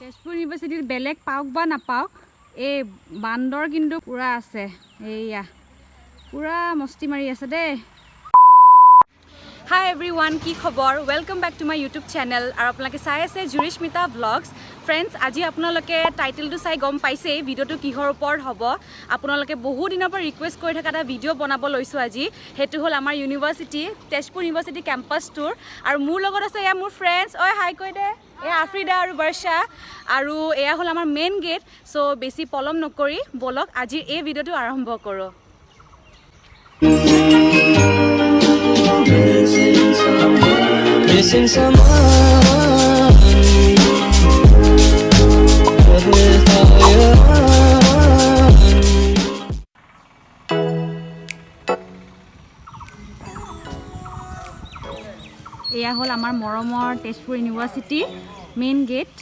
তেজপুৰ ইউনিভাৰ্চিটিত বেলেগ পাওক বা নাপাওক এই বান্দৰ কিন্তু পুৰা আছে এইয়া পুৰা মস্তি মাৰি আছে দেই হাই এভৰিৱান কি খবৰ welcome back to my YouTube channel আৰু আপোনালোকে চাই আছে জুৰিস্মিতা ব্লগছ ফ্ৰেণ্ডছ আজি আপোনালোকে টাইটেলটো চাই গম পাইছে ভিডিঅ'টো কিহৰ ওপৰত হ'ব আপোনালোকে বহু দিনৰ পৰা ৰিকুৱেষ্ট কৰি থকা এটা ভিডিঅ' বনাব লৈছোঁ আজি সেইটো হ'ল আমাৰ university Tezpur university campus tour আৰু মোৰ লগত আছে এয়া মোৰ ফ্ৰেণ্ডছ ঐ হাই কৈ দে এয়া আফ্ৰিদা আৰু বৰ্ষা আৰু এয়া হ'ল আমাৰ মেইন গেট চ' বেছি পলম নকৰি বলক আজিৰ এই ভিডিঅ'টো আৰম্ভ কৰোঁ Missing someone এয়া হ'ল আমাৰ মৰমৰ তেজপুৰ ইউনিভাৰ্চিটি মেইন গেট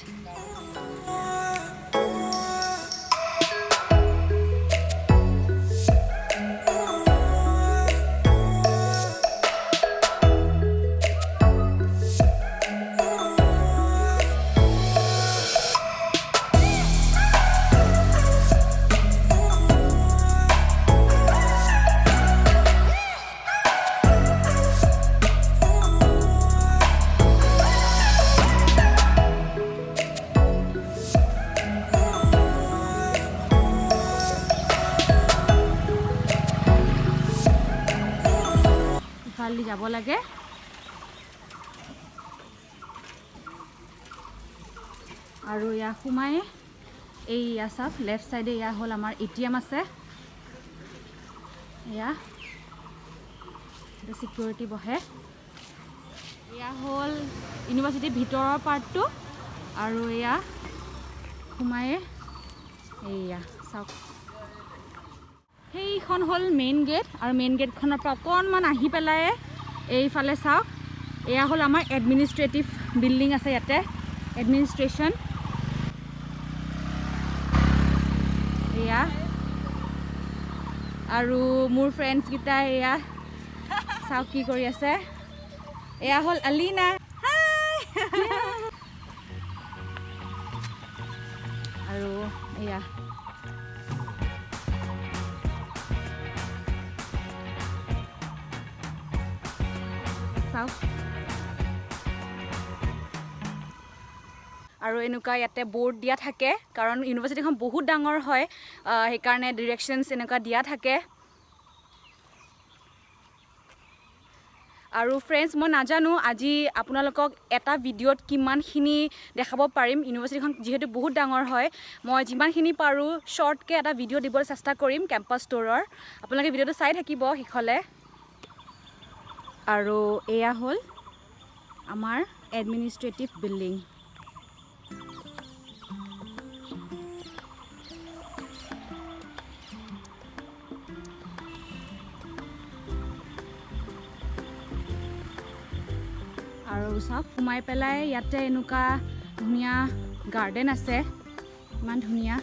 যাব লাগে আৰু ইয়া সোমাই এই চাপ লেফট সাইডে ইয়া হ'ল আমাৰ এটিএম আছে ইয়া সিকিউৰিটি বহে ইয়া হ'ল ইউনিভাৰ্চিটিৰ ভিতৰৰ পাৰ্টটো আৰু ইয়া সোমাই এইয়া চাওক সেইখন হ'ল মেইন গেট আৰু মেইন গেটখনৰ পৰা অকণমান আহি পেলাই এইফালে চাওক এয়া হ'ল আমাৰ এডমিনিষ্ট্ৰেটিভ বিল্ডিং আছে ইয়াতে এডমিনিষ্ট্ৰেশ্যন এয়া আৰু মোৰ ফ্ৰেণ্ডছকেইটা এয়া চাওক কি কৰি আছে এয়া হ'ল আলিনা আৰু এয়া আৰু এনেকুৱা ইয়াতে বোৰ্ড দিয়া থাকে কাৰণ ইউনিভাৰ্চিটিখন বহুত ডাঙৰ হয় সেইকাৰণে ডিৰেকশ্যনছ এনেকুৱা দিয়া থাকে আৰু ফ্ৰেণ্ডছ মই নাজানো আজি আপোনালোকক এটা ভিডিঅ'ত কিমানখিনি দেখাব পাৰিম ইউনিভাৰ্চিটিখন যিহেতু বহুত ডাঙৰ হয় মই যিমানখিনি পাৰোঁ শ্বৰ্টকৈ এটা ভিডিঅ' দিবলৈ চেষ্টা কৰিম কেম্পাছ টুৰৰ আপোনালোকে ভিডিঅ'টো চাই থাকিব শেষলৈ আৰু এয়া হ'ল আমাৰ এডমিনিষ্ট্ৰেটিভ বিল্ডিং আৰু চাওক সোমাই পেলাই ইয়াতে এনেকুৱা ধুনীয়া গাৰ্ডেন আছে ইমান ধুনীয়া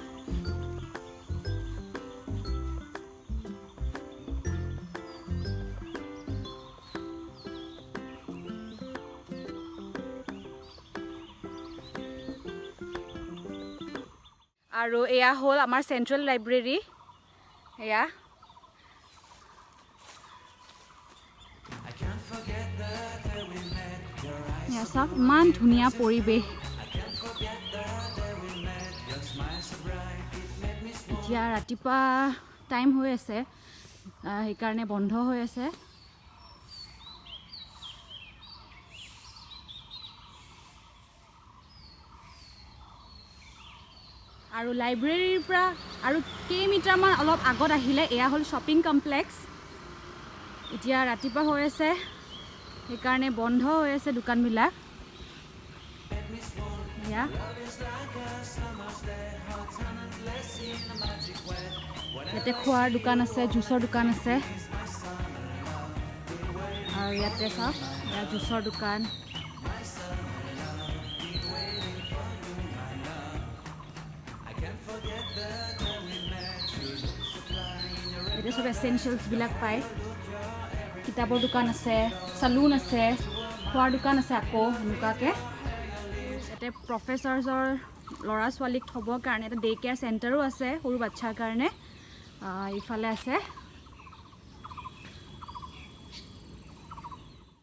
আৰু এয়া হ'ল আমাৰ চেণ্ট্ৰেল লাইব্ৰেৰী এয়া চাওক ইমান ধুনীয়া পৰিৱেশ এতিয়া ৰাতিপুৱা টাইম হৈ আছে সেইকাৰণে বন্ধ হৈ আছে আৰু লাইব্ৰেৰীৰ পৰা আৰু কেইমিটাৰমান অলপ আগত আহিলে এয়া হ'ল শ্বপিং কমপ্লেক্স এতিয়া ৰাতিপুৱা হৈ আছে সেইকাৰণে বন্ধ হৈ আছে দোকানবিলাক এয়া ইয়াতে খোৱাৰ দোকান আছে জুচৰ দোকান আছে আৰু ইয়াতে চাওক এয়া জুচৰ দোকান ইয়াতে সব এসেনশিয়েলছবিলাক পায় কিতাপৰ দোকান আছে সালুন আছে খোৱাৰ দোকান আছে আকৌ এনেকুৱাকৈ ইয়াতে প্ৰফেচাৰ্ছৰ ল'ৰা ছোৱালীক থ'বৰ কাৰণে এটা ডে কেয়াৰ চেণ্টাৰো আছে সৰু বাচ্চাৰ কাৰণে ইফালে আছে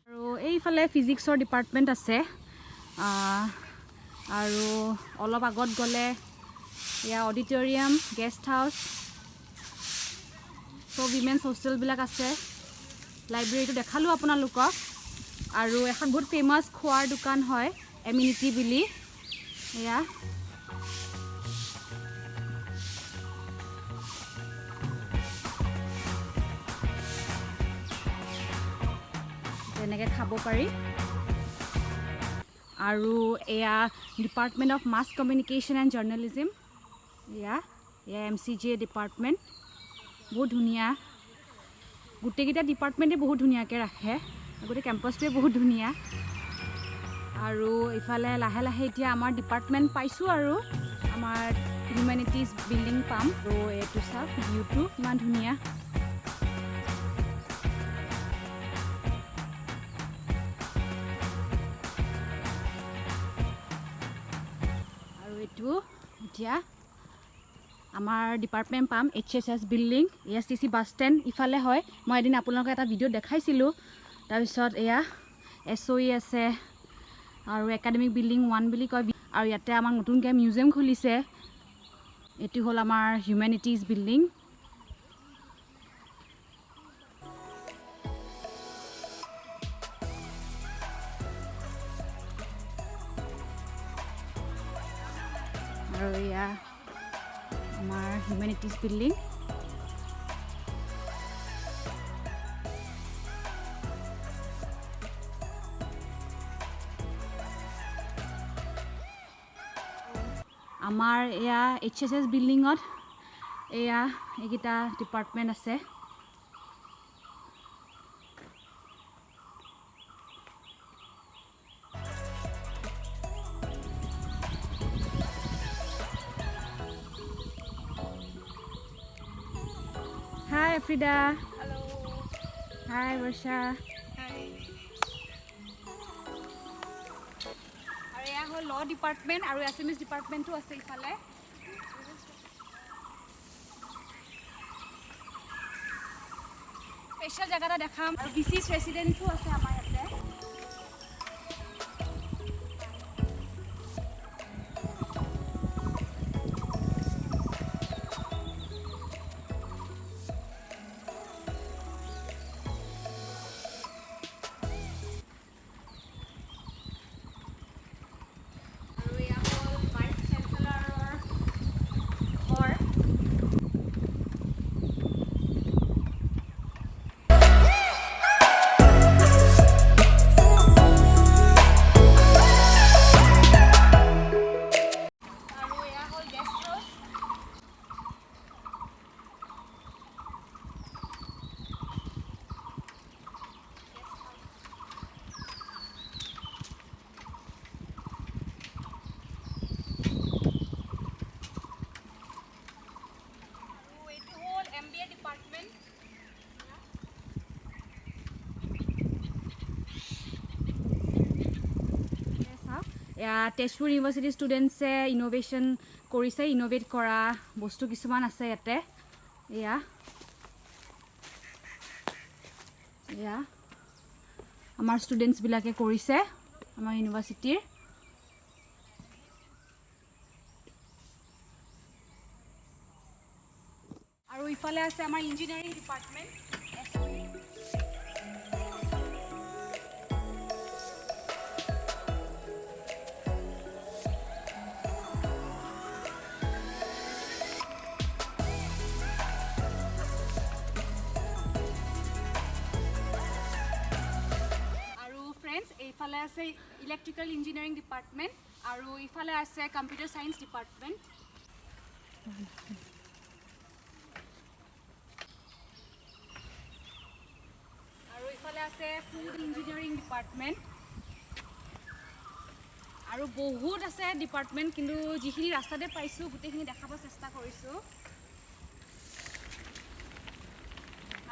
আৰু এইফালে ফিজিক্সৰ ডিপাৰ্টমেণ্ট আছে আৰু অলপ আগত গ'লে এয়া অডিটৰিয়াম গেষ্ট হাউচ সব উইমেন্স হোষ্টেলবিলাক আছে লাইব্ৰেৰীটো দেখালোঁ আপোনালোকক আৰু এখন বহুত ফেমাছ খোৱাৰ দোকান হয় এমিনিটি বুলি এয়া তেনেকৈ খাব পাৰি আৰু এয়া department of mass communication and journalism এয়া MCJ ডিপাৰ্টমেণ্ট বহুত ধুনীয়া গোটেইকেইটা ডিপাৰ্টমেণ্টে বহুত ধুনীয়াকৈ ৰাখে গোটেই কেম্পাছটোৱে বহুত ধুনীয়া আৰু ইফালে লাহে লাহে এতিয়া আমাৰ ডিপাৰ্টমেণ্ট পাইছোঁ আৰু আমাৰ হিউমেনিটিজ বিল্ডিং পাম আৰু এইটো চাওক ভিউটো ইমান ধুনীয়া আৰু এইটো এতিয়া আমাৰ ডিপাৰ্টমেণ্ট পাম HSS building ASTC bus stand ইফালে হয় মই এদিন আপোনালোকক এটা ভিডিঅ' দেখাইছিলোঁ তাৰপিছত এয়া SOE আছে আৰু একাডেমিক বিল্ডিং 1 বুলি কয় আৰু ইয়াতে আমাৰ নতুনকৈ মিউজিয়াম খুলিছে এইটো হ'ল আমাৰ হিউমেনিটিজ বিল্ডিং আৰু এয়া আমাৰ হিউমেনিটিজ বিল্ডিং আমাৰ এয়া HSS বিল্ডিঙত এয়া এইকেইটা ডিপাৰ্টমেণ্ট আছে Hi Afrida. Hello. Hi Varsha. Hi. আৰু এয়া হ'ল ল ডিপাৰ্টমেণ্ট আৰু এছএমএছ ডিপাৰ্টমেণ্টটো আছে ইফালে স্পেচিয়েল জেগা এটা দেখাম আৰু BC's ৰেচিডেন্সো আছে আমাৰ ইয়াতে তেজপুৰ ইউনিভাৰ্চিটি ষ্টুডেণ্টছে ইন'ভেশ্যন কৰিছে ইন'ভেট কৰা বস্তু কিছুমান আছে ইয়াতে এয়া এয়া আমাৰ ষ্টুডেণ্টছবিলাকে কৰিছে আমাৰ ইউনিভাৰ্চিটিৰ আৰু ইফালে আছে আমাৰ ইঞ্জিনিয়াৰিং ডিপাৰ্টমেণ্ট ইফালে আছে ইলেক্ট্ৰিকেল ইঞ্জিনিয়াৰিং ডিপাৰ্টমেণ্ট আৰু ইফালে আছে কম্পিউটাৰ সায়েন্স ডিপাৰ্টমেণ্ট আৰু ইফালে আছে ফুড ইঞ্জিনিয়াৰিং ডিপাৰ্টমেণ্ট আৰু বহুত আছে ডিপাৰ্টমেণ্ট কিন্তু যিখিনি ৰাস্তাতে পাইছোঁ গোটেইখিনি দেখাব চেষ্টা কৰিছোঁ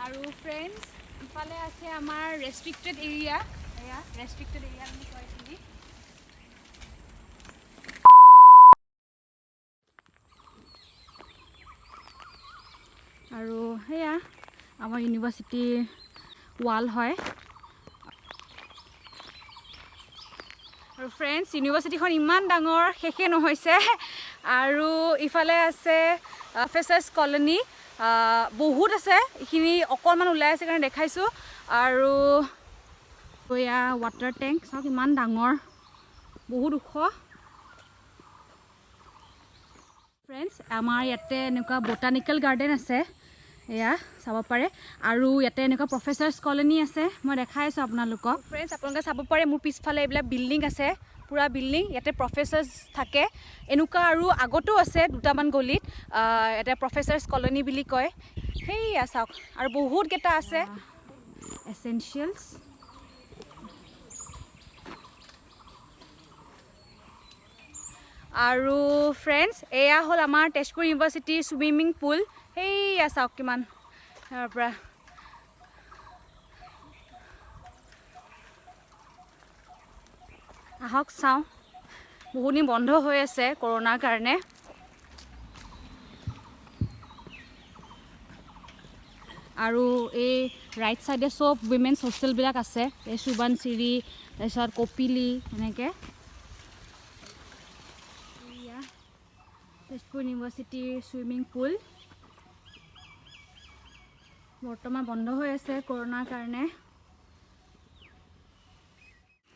আৰু ফ্ৰেণ্ডছ ইফালে আছে আমাৰ ৰেষ্ট্ৰিক্টেড এৰিয়া restricted area আৰু সেয়া আমাৰ ইউনিভাৰ্চিটিৰ ৱাল হয়। আৰু ফ্ৰেণ্ডছ, ইউনিভাৰ্চিটিখন ইমান ডাঙৰ, শেষে নহৈছে। আৰু ইফালে আছে ফ্ৰেচাৰ্ছ কলনী, বহুত আছে, এইখিনি অকণমান ওলাই আছে কাৰণে দেখাইছোঁ। আৰু এয়া ৱাটাৰ টেংক, চাওক ইমান ডাঙৰ, বহুত ওখ। ফ্ৰেণ্ডছ, আমাৰ ইয়াতে এনেকুৱা বটানিকেল গাৰ্ডেন আছে, এয়া চাব পাৰে। আৰু ইয়াতে এনেকুৱা প্ৰফেচাৰ্ছ কলনী আছে, মই দেখাই আছোঁ আপোনালোকক। ফ্ৰেণ্ডছ, আপোনালোকে চাব পাৰে মোৰ পিছফালে এইবিলাক বিল্ডিং আছে, পূৰা বিল্ডিং। ইয়াতে প্ৰফেচাৰ্ছ থাকে। এনেকুৱা আৰু আগতো আছে দুটামান গলিত, ইয়াতে প্ৰফেচাৰ্ছ কলনী বুলি কয়। সেয়া চাওক, আৰু বহুতকেইটা আছে এচেঞ্চিয়েলছ। আৰু ফ্ৰেণ্ডছ, এয়া হ'ল আমাৰ তেজপুৰ ইউনিভাৰ্চিটিৰ ছুইমিং পুল। সেয়া চাওক কিমান তাৰ পৰা। আহক চাওঁ, বহুত দিন বন্ধ হৈ আছে কৰোণাৰ কাৰণে। আৰু এই ৰাইট চাইডে চব উইমেন্স হোষ্টেলবিলাক আছে, এই সুবানচিৰি, তাৰপিছত কপিলি, এনেকৈ। তেজপুৰ ইউনিভাৰ্চিটিৰ ছুইমিং পুল বৰ্তমান বন্ধ হৈ আছে কৰোণাৰ কাৰণে।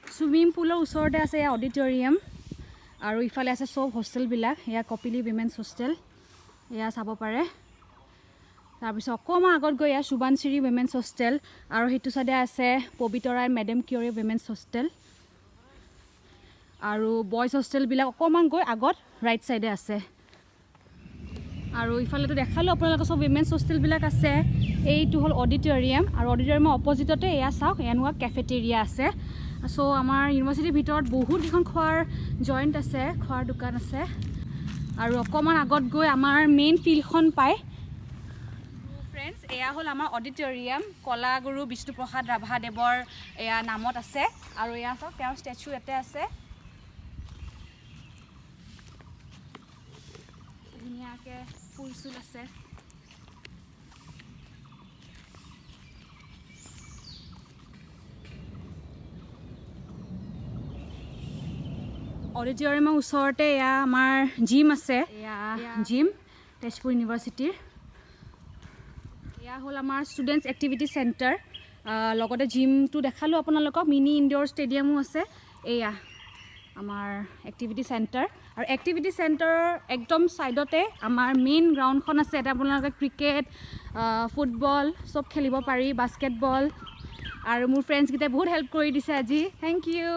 ছুইমিং পুলৰ ওচৰতে আছে এয়া অডিটৰিয়াম, আৰু ইফালে আছে চব হোষ্টেলবিলাক। এয়া কপিলি উইমেন্স হোষ্টেল, এয়া চাব পাৰে। তাৰপিছত অকণমান আগত গৈ এয়া সুবানচিৰি উইমেন্স হোষ্টেল, আৰু সেইটো চাইডে আছে পবিতৰা মেডাম কিয়ৰী উইমেন্স হোষ্টেল। আৰু বইজ হোষ্টেলবিলাক অকণমান গৈ আগত ৰাইট চাইডে আছে। আৰু ইফালেতো দেখালোঁ আপোনালোকৰ চব উইমেন্স হোষ্টেলবিলাক আছে। এইটো হ'ল অডিটৰিয়াম, আৰু অডিটৰিয়ামৰ অপজিটতে এয়া চাওক, এনেকুৱা কেফেটেৰিয়া আছে। চ' আমাৰ ইউনিভাৰ্চিটিৰ ভিতৰত বহুতকেইখন খোৱাৰ জইণ্ট আছে, খোৱাৰ দোকান আছে। আৰু অকণমান আগত গৈ আমাৰ মেইন ফিল্ডখন পায়। ফ্ৰেণ্ডছ, এয়া হ'ল আমাৰ অডিটৰিয়াম, কলাগুৰু বিষ্ণুপ্ৰসাদ ৰাভাদেৱৰ এয়া নামত আছে। আৰু এয়া চাওক, তেওঁৰ ষ্টেচু ইয়াতে আছে, ধুনীয়াকৈ ফুল চুল আছে। অডিটৰিয়ামৰ ওচৰতে এয়া আমাৰ জিম আছে, এয়া জিম তেজপুৰ ইউনিভাৰ্চিটিৰ। এয়া হ'ল আমাৰ ষ্টুডেণ্টছ এক্টিভিটি চেণ্টাৰ, লগতে জিমটো দেখালোঁ আপোনালোকক, মিনি ইনড'ৰ ষ্টেডিয়ামো আছে। এয়া আমাৰ এক্টিভিটি চেণ্টাৰ, আৰু এক্টিভিটি চেণ্টাৰৰ একদম ছাইডতে আমাৰ মেইন গ্ৰাউণ্ডখন আছে। এটা আপোনালোকে ক্ৰিকেট, ফুটবল চব খেলিব পাৰি, বাস্কেটবল। আৰু মোৰ ফ্ৰেণ্ডছকেইটাই বহুত হেল্প কৰি দিছে আজি, থেংক ইউ।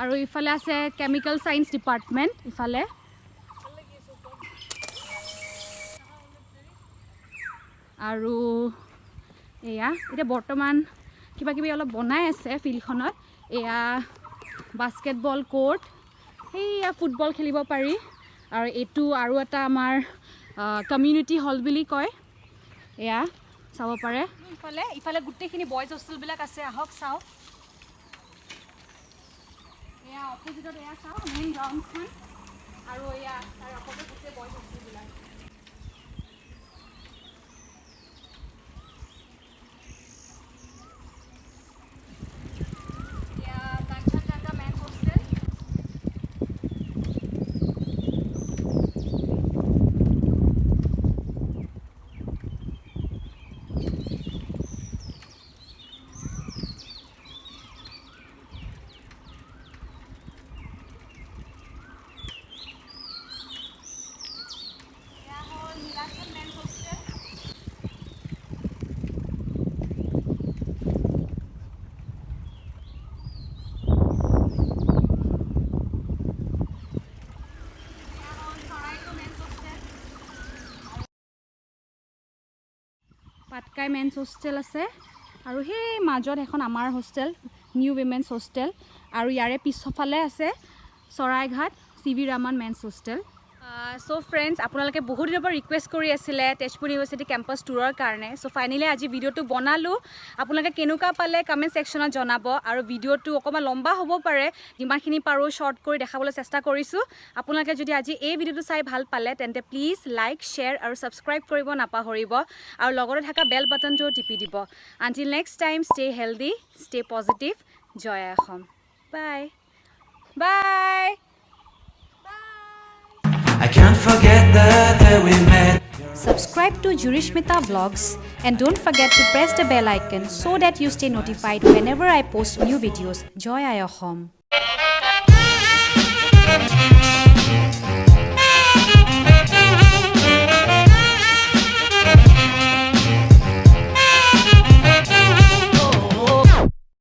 আৰু ইফালে আছে কেমিকেল ছায়েন্স ডিপাৰ্টমেণ্ট ইফালে। আৰু এয়া এতিয়া বৰ্তমান কিবা কিবি অলপ বনাই আছে ফিল্ডখনত। এয়া বাস্কেটবল কোৰ্ট, সেয়া ফুটবল খেলিব পাৰি। আৰু এইটো আৰু এটা আমাৰ কমিউনিটি হল বুলি কয়, এয়া চাব পাৰে। ইফালে গোটেইখিনি বইজ হোষ্টেলবিলাক আছে, আহক চাওক। এয়া অপজিটত এয়া চাওক মেইন গ্ৰাউণ্ডখন, আৰু এয়া তাৰ অপজিট গোটেই বইজ হোষ্টেলবিলাক। পাটকাই মেন্স হোষ্টেল আছে, আৰু সেই মাজত এখন আমাৰ হোষ্টেল নিউ উইমেন্স হোষ্টেল। আৰু ইয়াৰে পিছফালে আছে Saraighat C V Raman men's hostel. So friends আপোনালোকে বহুত দিনৰ পৰা ৰিকুৱেষ্ট কৰি আছিলে তেজপুৰ ইউনিভাৰ্চিটি কেম্পাছ টুৰৰ কাৰণে সো ফাইনেলি আজি ভিডিঅ'টো বনালোঁ আপোনালোকে কেনেকুৱা পালে কমেণ্ট ছেকশ্যনত জনাব আৰু ভিডিঅ'টো অকণমান লম্বা হ'ব পাৰে যিমানখিনি পাৰোঁ শ্বৰ্ট কৰি দেখাবলৈ চেষ্টা কৰিছোঁ আপোনালোকে যদি আজি এই ভিডিঅ'টো চাই ভাল পালে তেন্তে প্লিজ লাইক শ্বেয়াৰ আৰু ছাবস্ক্ৰাইব কৰিব নাপাহৰিব আৰু লগতে থকা বেল বাটনটো টিপি দিব until next time stay healthy stay positive জয় আই Assam bye bye I can't forget the day we met. Subscribe to Jurishmita Vlogs and don't forget to press the bell icon so that you stay notified whenever I post new videos. Joy Ayahom.